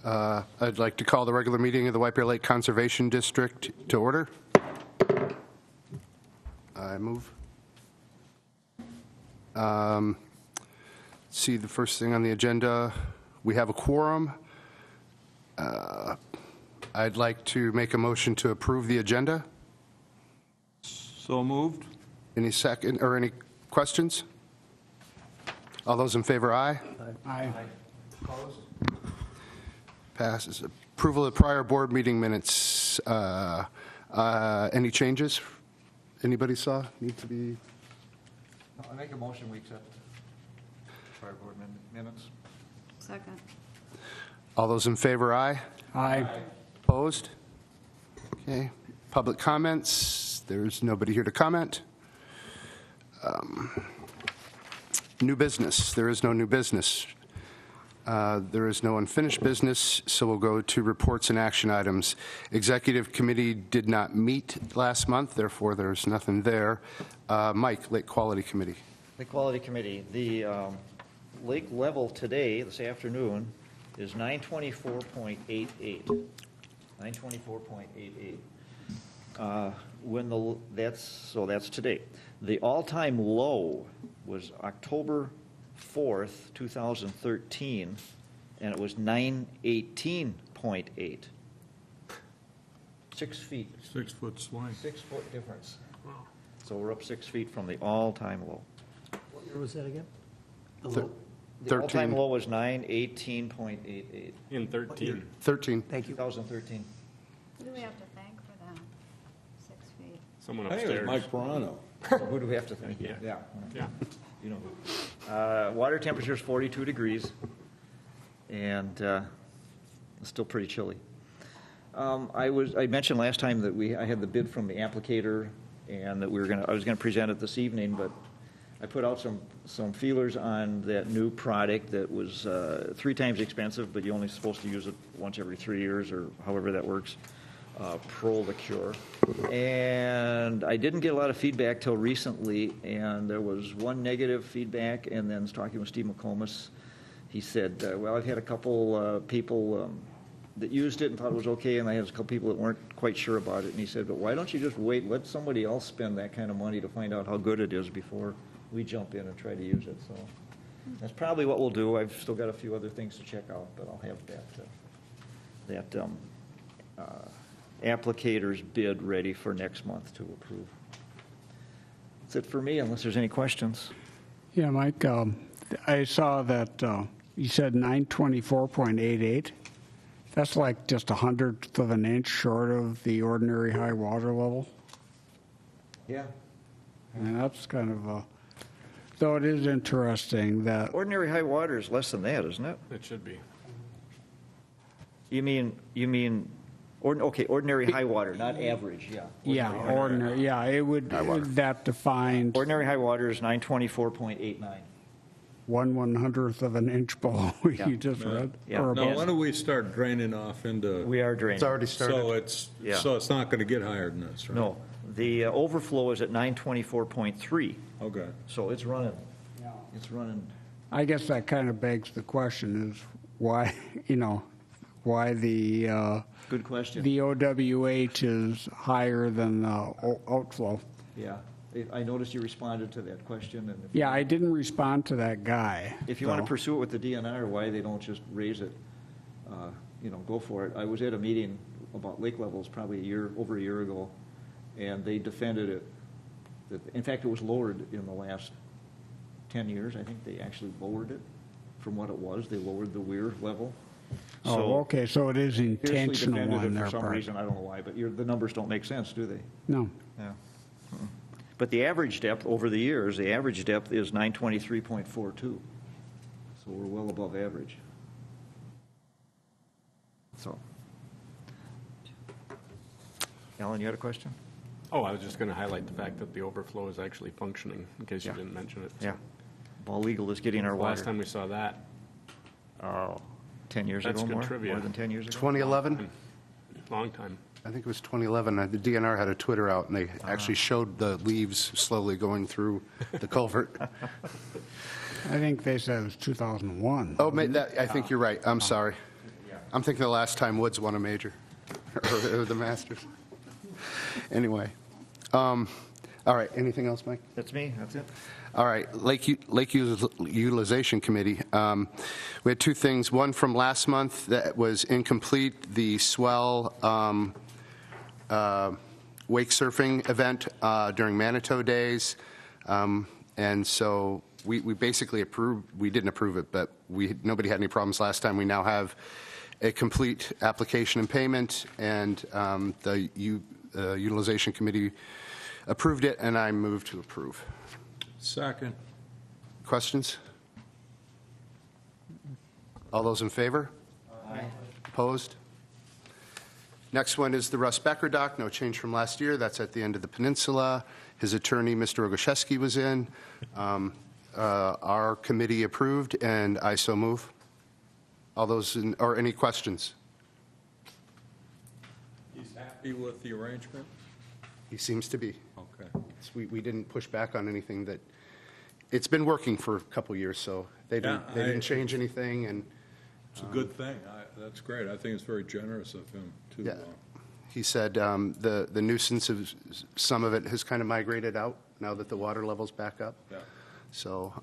I'd like to call the regular meeting of the White Bear Lake Conservation District to order. I move. See, the first thing on the agenda, we have a quorum. I'd like to make a motion to approve the agenda. So moved. Any second or any questions? All those in favor, aye. Aye. Opposed? Passes. Approval of prior board meeting minutes. Any changes? Anybody saw need to be? I make a motion, we accept prior board minutes. Second. All those in favor, aye. Aye. Opposed? Okay. Public comments. There's nobody here to comment. New business. There is no new business. There is no unfinished business, so we'll go to reports and action items. Executive Committee did not meet last month, therefore there's nothing there. Mike, Lake Quality Committee. Lake Quality Committee, the lake level today, this afternoon, is 924.88. 924.88. That's today. The all-time low was October 4th, 2013, and it was 918.8. 6 feet. 6 foot swing. 6 foot difference. So we're up 6 feet from the all-time low. What year was that again? The all-time low was 918.88. In 13. 13. Thank you. 2013. Who do we have to thank for that? 6 feet. Someone I think it was upstairs. Mike Pirano. So who do we have to thank? Yeah. Yeah. Yeah. You know who. Water temperature is 42 degrees, and it's still pretty chilly. I mentioned last time that I had the bid from the applicator, and that I was gonna present it this evening, but I put out some feelers on that new product that was 3 times expensive, but you're only supposed to use it once every 3 years, or however that works. ProLicure. And I didn't get a lot of feedback till recently, and there was one negative feedback, and then talking with Steve McComas, he said, well, I've had a couple people that used it and thought it was okay, and I had a couple people that weren't quite sure about it, and he said, but why don't you just wait, let somebody else spend that kind of money to find out how good it is before we jump in and try to use it. So that's probably what we'll do. I've still got a few other things to check out, but I'll have that applicator's bid ready for next month to approve. That's it for me, unless there's any questions. Yeah, Mike, I saw that you said 924.88. That's like just 1/100th of an inch short of the ordinary high water level. Yeah. And that's kind of though it is interesting that. Ordinary high water is less than that, isn't it? It should be. You mean, ordinary high water, not average, yeah. Yeah, ordinary, yeah, it would, that defined Ordinary high water is 924.89. 1/100th of an inch below you just read. Yeah. Or Now, above. when do we start draining off into? We are draining. It's already started. So it's not going to get higher than this, right? No, the overflow is at 924.3, Okay. so it's running. It's running. I guess that kind of begs the question is why, why the Good question. the OWH is higher than the outflow. Yeah, I noticed you responded to that question, and Yeah, I didn't respond to that guy. if you want to though. pursue it with the DNR, why they don't just raise it, go for it. I was at a meeting about lake levels probably over a year ago, and they defended it. In fact, it was lowered in the last 10 years. I think they actually lowered it from what it was. They lowered the weir level. Oh, okay, so it is Fiercely intentional defended on it their for some part. reason. I don't know why, but the numbers don't make sense, do they? No. Yeah. But the average depth over the years, the average depth is 923.42. So we're well above average. So. Alan, you had a question? Oh, I was just going to highlight the fact that the overflow is actually functioning, in case you Yeah. didn't mention it. Yeah. Ball Eagle is getting our water. Last time we saw that, 10 years That's ago, good more? trivia. More than 10 years ago? 2011? long time. I think it was 2011. The DNR had a Twitter out, and they actually showed the leaves slowly going through the culvert. I think they said it was 2001. Oh, I think you're right. I'm sorry. I'm thinking the last time Woods won a major, or the Masters. Anyway. All right, anything else, Mike? That's me, that's it. All right, Lake Utilization Committee. We had two things. One from last month that was incomplete, the swell wake surfing event during Manitou Days. And so we basically approved, we didn't approve it, but nobody had any problems last time. We now have a complete application and payment, and the Utilization Committee approved it, and I move to approve. Second. Questions? All those in favor? Aye. Opposed? Next one is the Russ Becker doc, no change from last year. That's at the end of the peninsula. His attorney, Mr. Ogoshevsky, was in. Our committee approved, and I so move. All those, or any questions? He's happy with the arrangement? He seems to be. Okay. We didn't push back on anything that, it's been working for a couple years, so they didn't change anything, and It's a good thing. That's great. I think it's very generous of him to. yeah. He said the nuisance of some of it has kind of migrated out now that the water level's back up. Yeah. So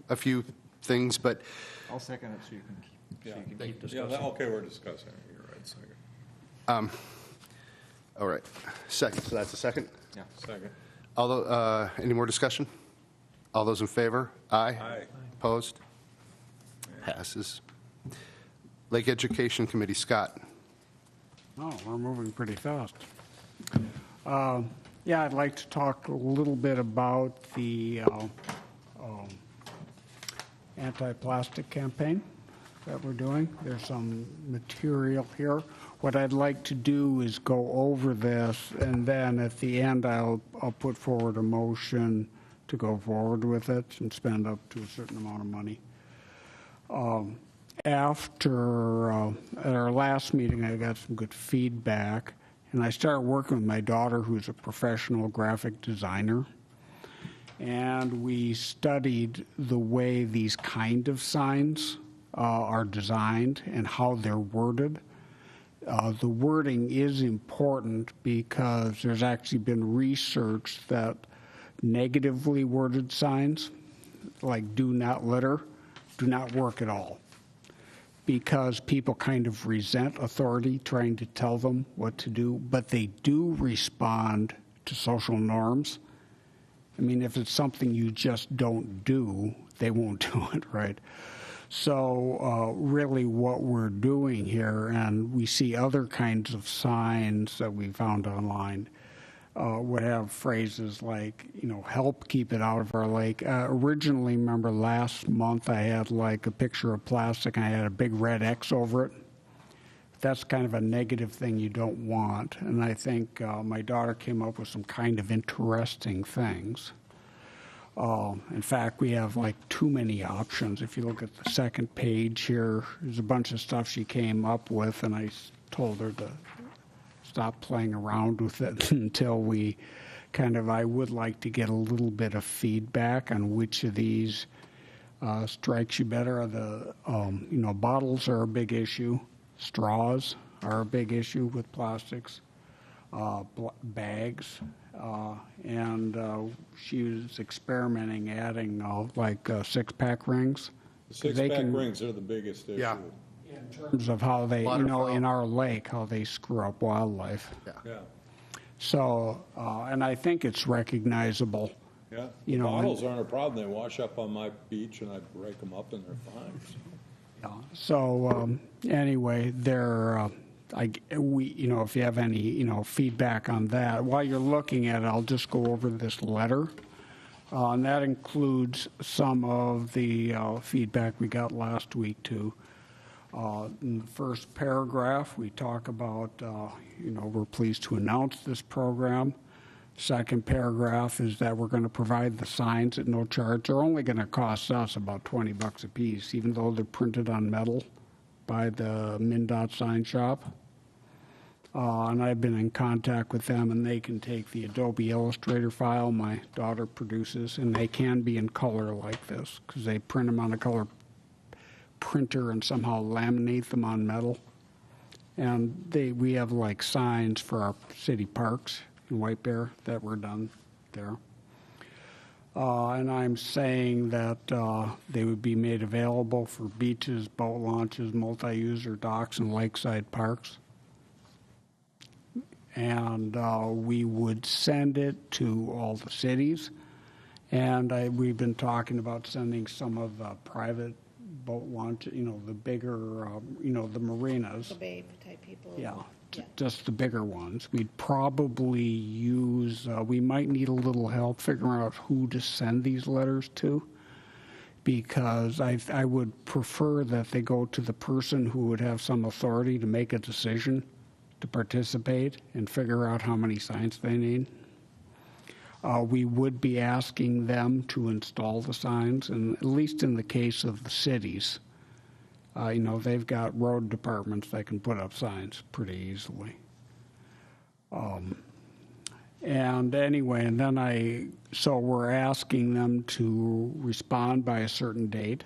a few things, but I'll second it so you can keep Yeah, discussing. okay, we're discussing it. You're right, second. all right. Second, so that's a second. Yeah. Second. Although, any more discussion? All those in favor? Aye. Aye. Opposed? Passes. Lake Education Committee, Scott. Oh, we're moving pretty fast. Yeah, I'd like to talk a little bit about the anti-plastic campaign that we're doing. There's some material here. What I'd like to do is go over this, and then at the end, I'll put forward a motion to go forward with it and spend up to a certain amount of money. After at our last meeting, I got some good feedback, and I started working with my daughter, who's a professional graphic designer, and we studied the way these kind of signs are designed and how they're worded. The wording is important because there's actually been research that negatively worded signs, like "do not litter," do not work at all, because people kind of resent authority trying to tell them what to do, but they do respond to social norms. I mean, if it's something you just don't do, they won't do it, right? So really what we're doing here, and we see other kinds of signs that we found online, would have phrases like, help keep it out of our lake. Originally, remember last month I had like a picture of plastic and I had a big red X over it. That's kind of a negative thing you don't want. And I think my daughter came up with some kind of interesting things. In fact, we have like too many options. If you look at the second page here, there's a bunch of stuff she came up with, and I told her to stop playing around with it until we I would like to get a little bit of feedback on which of these strikes you better. The, bottles are a big issue. Straws are a big issue with plastics. Bags. And she was experimenting adding six-pack rings. The six-pack rings are the biggest issue. Yeah. In terms of how they, Waterfowl. in our lake, how they screw up wildlife. Yeah, So, and I think it's recognizable. yeah. You The know, bottles aren't a problem. They wash up on my beach and I break them up and they're fine. So anyway, they're, if you have any, feedback on that, while you're looking at it, I'll just go over this letter. And that includes some of the feedback we got last week, too. In the first paragraph, we talk about, we're pleased to announce this program. Second paragraph is that we're going to provide the signs at no charge. They're only going to cost us about $20 a piece, even though they're printed on metal by the MnDOT sign shop. And I've been in contact with them, and they can take the Adobe Illustrator file my daughter produces, and they can be in color like this, because they print them on a color printer and somehow laminate them on metal. And we have like signs for our city parks in White Bear that were done there. And I'm saying that they would be made available for beaches, boat launches, multi-user docks, and lakeside parks. And we would send it to all the cities. And we've been talking about sending some of the private boat launch, the bigger, the marinas. The Babe type people. Yeah, Yeah. just the bigger ones. We'd probably use, we might need a little help figuring out who to send these letters to, because I would prefer that they go to the person who would have some authority to make a decision to participate and figure out how many signs they need. We would be asking them to install the signs, and at least in the case of the cities, they've got road departments that can put up signs pretty easily. And anyway, and then so we're asking them to respond by a certain date.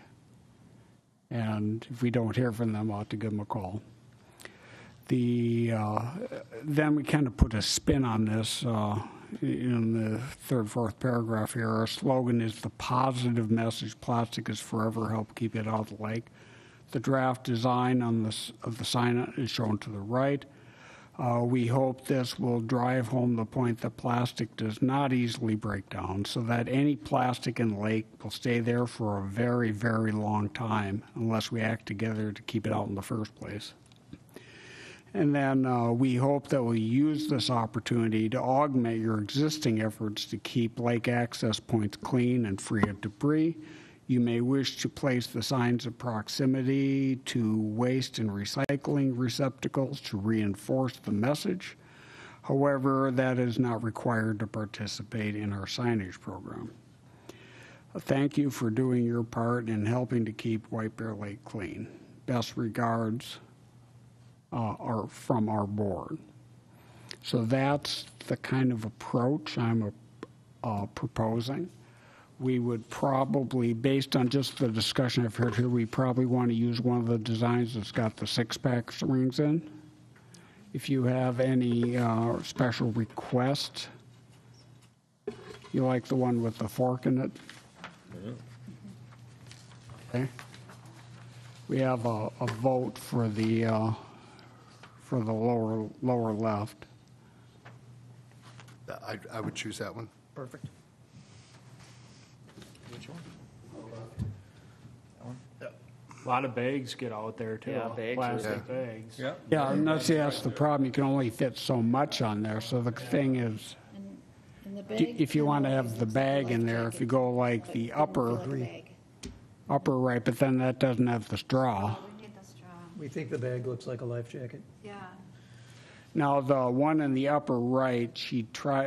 And if we don't hear from them, I'll have to give them a call. Then we kind of put a spin on this in the third, fourth paragraph here. Our slogan is the positive message, plastic is forever, help keep it out of the lake. The draft design of the sign is shown to the right. We hope this will drive home the point that plastic does not easily break down, so that any plastic in the lake will stay there for a very, very long time unless we act together to keep it out in the first place. And then we hope that we use this opportunity to augment your existing efforts to keep lake access points clean and free of debris. You may wish to place the signs of proximity to waste and recycling receptacles to reinforce the message. However, that is not required to participate in our signage program. Thank you for doing your part in helping to keep White Bear Lake clean. Best regards are from our board. So that's the kind of approach I'm proposing. We would probably, based on just the discussion I've heard here, we probably want to use one of the designs that's got the six-pack rings in. If you have any special requests, you like the one with the fork in it? Okay. We have a vote for the lower left. I would choose that one. Perfect. Which one? That one? A lot of bags get out there too. Yeah, bags are- Plastic bags. Yeah. Yeah, and that's the problem. You can only fit so much on there. So the thing is, And the bag. if you want to have the bag in there, if you go like the upper right, but then that doesn't have the straw. We need the straw. We think the bag looks like a life jacket. Yeah. Now, the one in the upper right,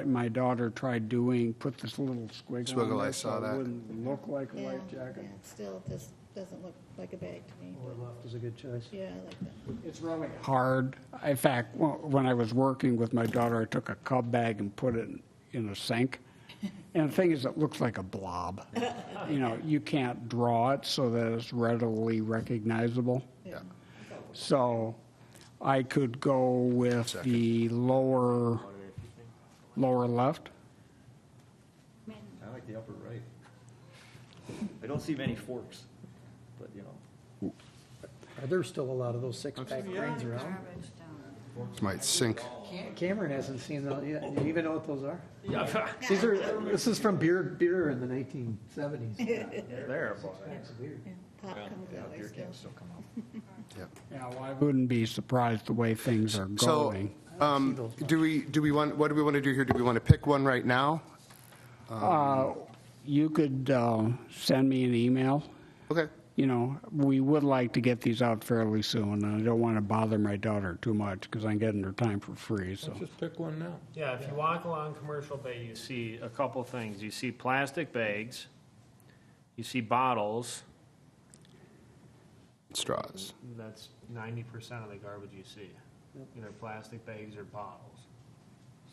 my daughter tried put this little squiggle on Squiggle, there I saw so that. it wouldn't look like a Yeah, life jacket. yeah, still, this doesn't look like a bag to me. Lower left is a good choice. Yeah, I like that. It's really hard. In fact, when I was working with my daughter, I took a Cub bag and put it in a sink. And the thing is, it looks like a blob. You can't draw it so that it's readily recognizable. Yeah. So I could go with the lower left. I mean, I like the upper right. I don't see many forks, but Are there still a lot of those six-pack rings around? garbage down. Might sink. Cameron hasn't seen those yet. Do you even know what those are? This is from beer in the 1970s. there, boy. Pop comes that way Beer still. cans still come out. Yeah, well, I wouldn't be surprised the way things are So, going. what do we want to do here? Do we want to pick one right now? You could send me an email. Okay. We would like to get these out fairly soon, and I don't want to bother my daughter too much because I'm getting her time for free. So Let's just pick one now. Yeah, if you walk along Commercial Bay, you see a couple things. You see plastic bags, you see bottles. Straws. That's 90% of the garbage you see. Either plastic bags or bottles.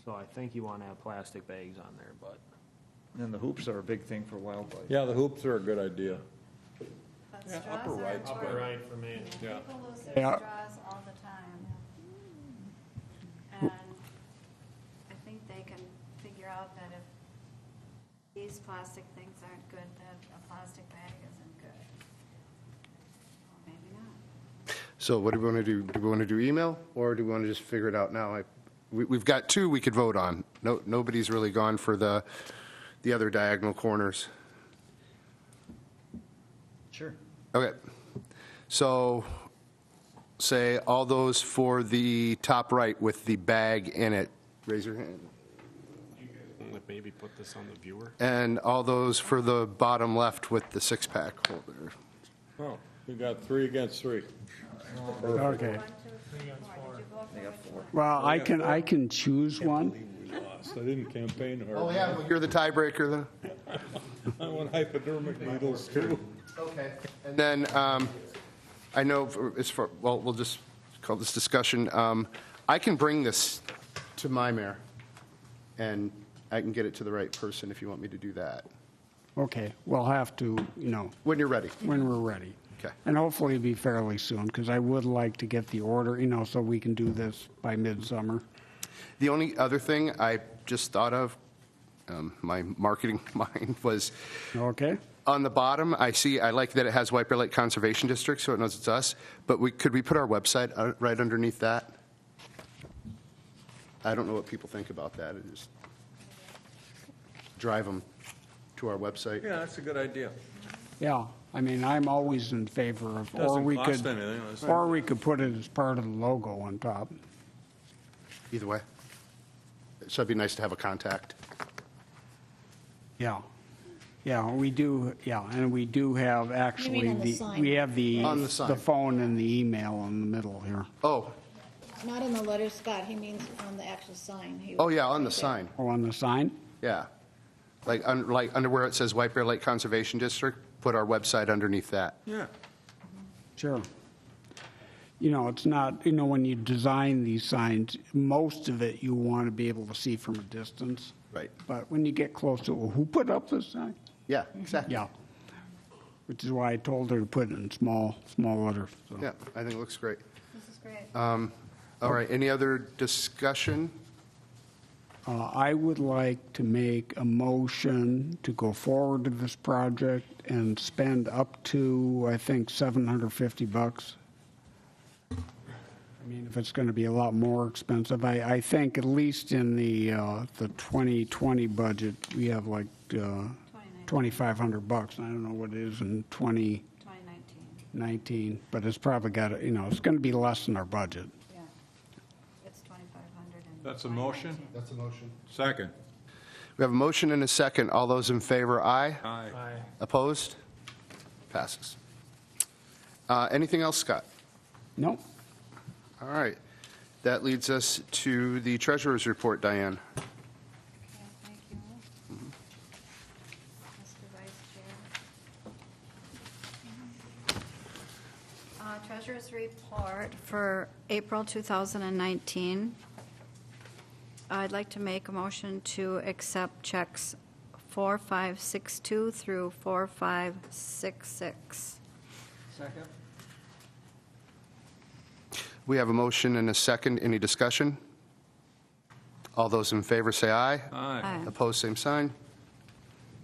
So I think you want to have plastic bags on there, but. And the hoops are a big thing for wildlife. Yeah, the hoops are a good idea. But Yeah, straws upper are right's important. Right for me. Yeah. People lose their Yeah. straws all the time. plastic things aren't good, that a plastic bag isn't good. Well, maybe not. So what do we want to do? Do we want to do email, or do we want to just figure it out now? We've got two we could vote on. Nobody's really gone for the other diagonal corners. Sure. Okay. So say all those for the top right with the bag in it. Raise your hand. Maybe put this on the viewer. And all those for the bottom left with the six-pack holder. Oh, we got 3 against 3. Okay. 1, 2, 3, 4. Did you vote for which one? Well, I can choose one. We lost. I didn't campaign hard. Oh, yeah, well, you're the tiebreaker then? I want hypodermic needles too. Okay. And then, I know, well, we'll just call this discussion. I can bring this to my mayor, and I can get it to the right person if you want me to do that, Okay, we'll have to, when you're ready. when we're ready. Okay. And hopefully it'll be fairly soon, because I would like to get the order, so we can do this by midsummer. The only other thing I just thought of, my marketing mind, was Okay? on the bottom, I like that it has White Bear Lake Conservation District, so it knows it's us, but could we put our website right underneath that? I don't know what people think about that. It just drive them to our website. Yeah, that's a good idea. Yeah, I'm always in favor of, Doesn't cost anything. It's- or we could put it as part of the logo on top. Either way. So it'd be nice to have a contact. Yeah. Yeah, we do, and we do have actually, on the sign? we have On the sign. the phone and the email in the middle here. Oh, Not on the letter, Scott, he means on the actual sign. yeah, on the sign, Oh, on the sign? yeah. Like under where it says White Bear Lake Conservation District, put our website underneath that. Yeah. Sure. It's not, when you design these signs, most of it you want to be able to see from a distance. Right. But when you get close to, well, who put up this sign? Yeah, exactly. Yeah. Which is why I told her to put it in small letters. so. Yeah, I think it looks great. This is great. All right, any other discussion? I would like to make a motion to go forward to this project and spend up to, I think, $750. If it's going to be a lot more expensive, I think at least in the 2020 budget, we have like $2,500. I don't know what it is in 2019. 2019, but it's probably got, it's going to be less than our budget. Yeah. It's 2,500 in That's a motion? 2019. That's a motion. Second. We have a motion and a second. All those in favor, aye. Aye. Opposed? Passes. Anything else, Scott? No? All right. That leads us to the treasurer's report, Diane. Okay, thank you. Mr. Vice Chair. Treasurer's report for April 2019. I'd like to make a motion to accept checks 4562 through 4566. Second? We have a motion and a second. Any discussion? All those in favor say aye. Aye. Aye. Opposed, same sign. There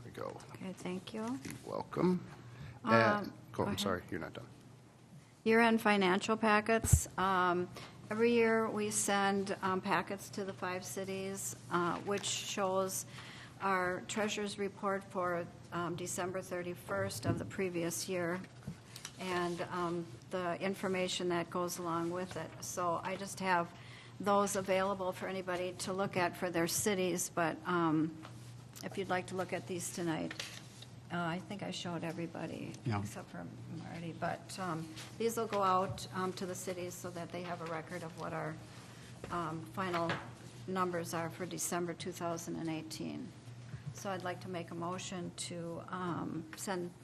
we go. Okay, thank you. You're welcome. Go I'm ahead. sorry, you're not done. Year-end financial packets. Every year, we send packets to the 5 cities, which shows our treasurer's report for December 31st of the previous year, and the information that goes along with it. So I just have those available for anybody to look at for their cities, but if you'd like to look at these tonight, I think I showed everybody, Yeah. except for Marty. But these will go out to the cities so that they have a record of what our final numbers are for December 2018. So I'd like to make a motion to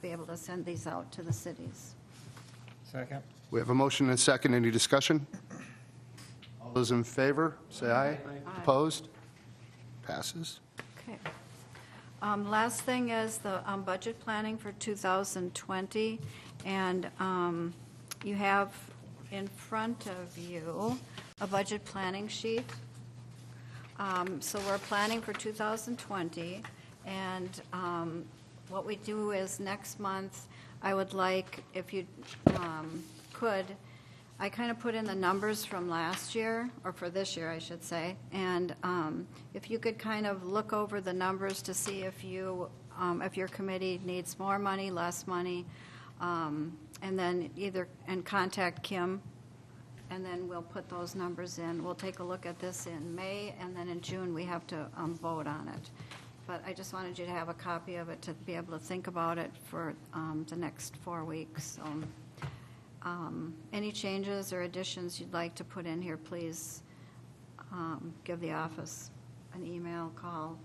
be able to send these out to the cities. Second? We have a motion and a second. Any discussion? All those in favor, say aye. Opposed? Passes. Okay. Last thing is the budget planning for 2020, and you have in front of you a budget planning sheet. So we're planning for 2020, And what we do is next month, I would like, if you could, I kind of put in the numbers from last year, or for this year, I should say. And if you could kind of look over the numbers to see if you, if your committee needs more money, less money, and then and contact Kim, and then we'll put those numbers in. We'll take a look at this in May, and then in June, we have to vote on it. But I just wanted you to have a copy of it to be able to think about it for the next 4 weeks. So, any changes or additions you'd like to put in here, please give the office an email, call.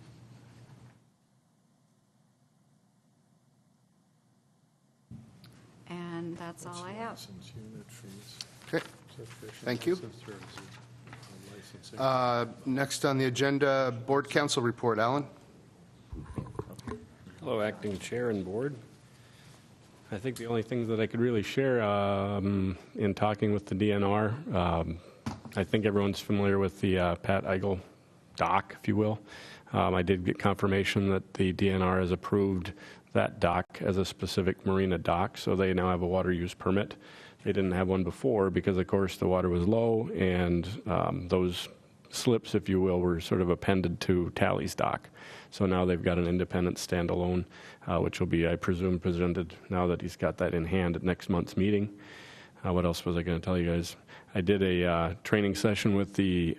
And that's all I have. Okay, thank you. Next on the agenda, Board Council Report. Alan? Hello, Acting Chair and Board. I think the only things that I could really share in talking with the DNR, I think everyone's familiar with the Pat Eigel dock, if you will. I did get confirmation that the DNR has approved that dock as a specific marina dock, so they now have a water use permit. They didn't have one before because, of course, the water was low, and those slips, if you will, were sort of appended to Talley's dock. So now they've got an independent standalone, which will be, I presume, presented now that he's got that in hand at next month's meeting. What else was I going to tell you guys? I did a training session with the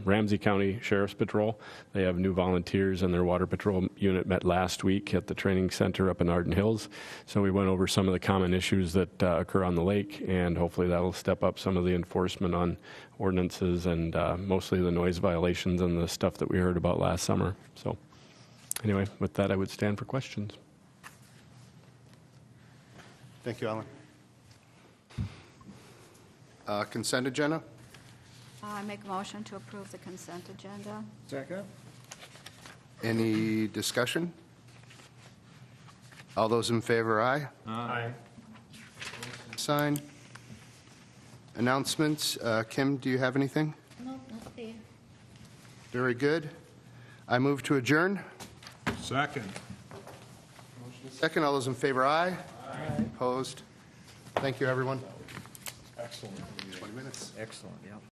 Ramsey County Sheriff's Patrol. They have new volunteers, and their water patrol unit met last week at the training center up in Arden Hills. So we went over some of the common issues that occur on the lake, and hopefully that will step up some of the enforcement on ordinances and mostly the noise violations and the stuff that we heard about last summer. So anyway, with that, I would stand for questions. Thank you, Alan. Consent agenda? I make a motion to approve the consent agenda. Second? Any discussion? All those in favor, aye? Aye. Sign. Announcements. Kim, do you have anything? No, not there. Very good. I move to adjourn. Second. Second, all those in favor, aye? Aye. Opposed? Thank you, everyone. Excellent. 20 minutes. Excellent, yeah.